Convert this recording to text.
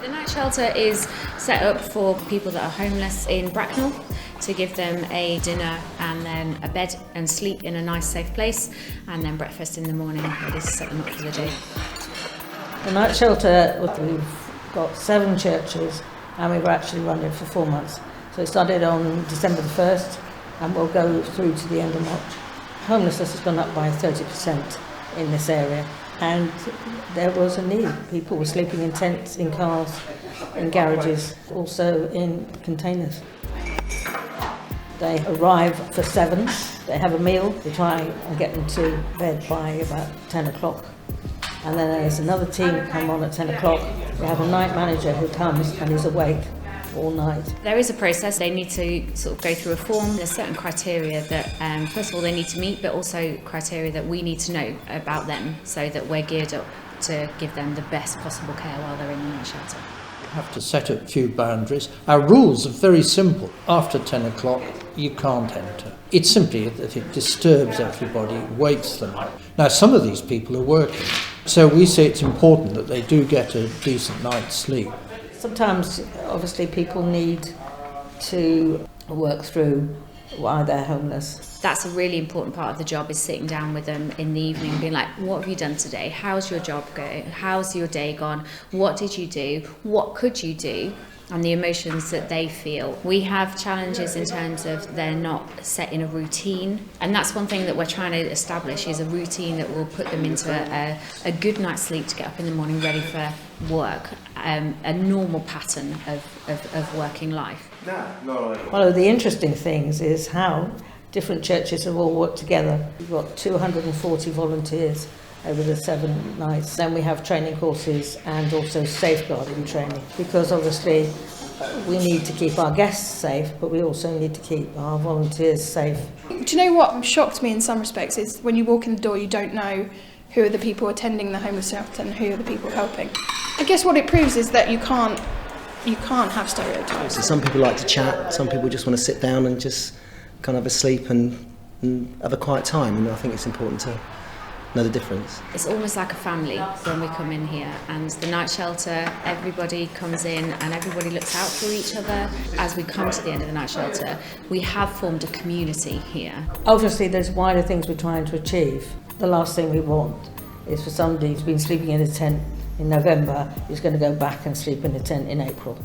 The night shelter is set up for people that are homeless in Bracknell to give them a dinner and then a bed and sleep in a nice safe place, and then breakfast in the morning ready to set them up for the day. The night shelter, we've got 7 churches and we've actually run it for 4 months. So it started on December the 1st and will go through to the end of March. Homelessness has gone up by 30% in this area, and there was a need. People were sleeping in tents, in cars, in garages, also in containers. They arrive for 7, they have a meal, we try and get them to bed by about 10 o'clock. And then there's another team come on at 10 o'clock. We have a night manager who comes and is awake all night. There is a process. They need to sort of go through a form. There's certain criteria that, first of all, they need to meet, but also criteria that we need to know about them so that we're geared up to give them the best possible care while they're in the night shelter. You have to set a few boundaries. Our rules are very simple. After 10 o'clock, you can't enter. It's simply that it disturbs everybody, wakes them up. Now, some of these people are working, so we say it's important that they do get a decent night's sleep. Sometimes, obviously, people need to work through why they're homeless. That's a really important part of the job, is sitting down with them in the evening, being like, what have you done today? How's your job going? How's your day gone? What did you do? What could you do? And the emotions that they feel. We have challenges in terms of they're not set in a routine, and that's one thing that we're trying to establish, is a routine that will put them into a good night's sleep to get up in the morning ready for work, a normal pattern of working life. One of the interesting things is how different churches have all worked together. We've got 240 volunteers over the 7 nights. Then we have training courses and also safeguarding training, because obviously we need to keep our guests safe, but we also need to keep our volunteers safe. Do you know what shocked me in some respects is when you walk in the door, you don't know who are the people attending the homeless shelter and who are the people helping. I guess what it proves is that you can't have stereotypes. So some people like to chat, some people just want to sit down and just kind of have a sleep and have a quiet time, and I think it's important to know the difference. It's almost like a family when we come in here, and the night shelter, everybody comes in and everybody looks out for each other. As we come to the end of the night shelter, we have formed a community here. Obviously there's wider things we're trying to achieve. The last thing we want is for somebody who's been sleeping in a tent in November who's going to go back and sleep in a tent in April.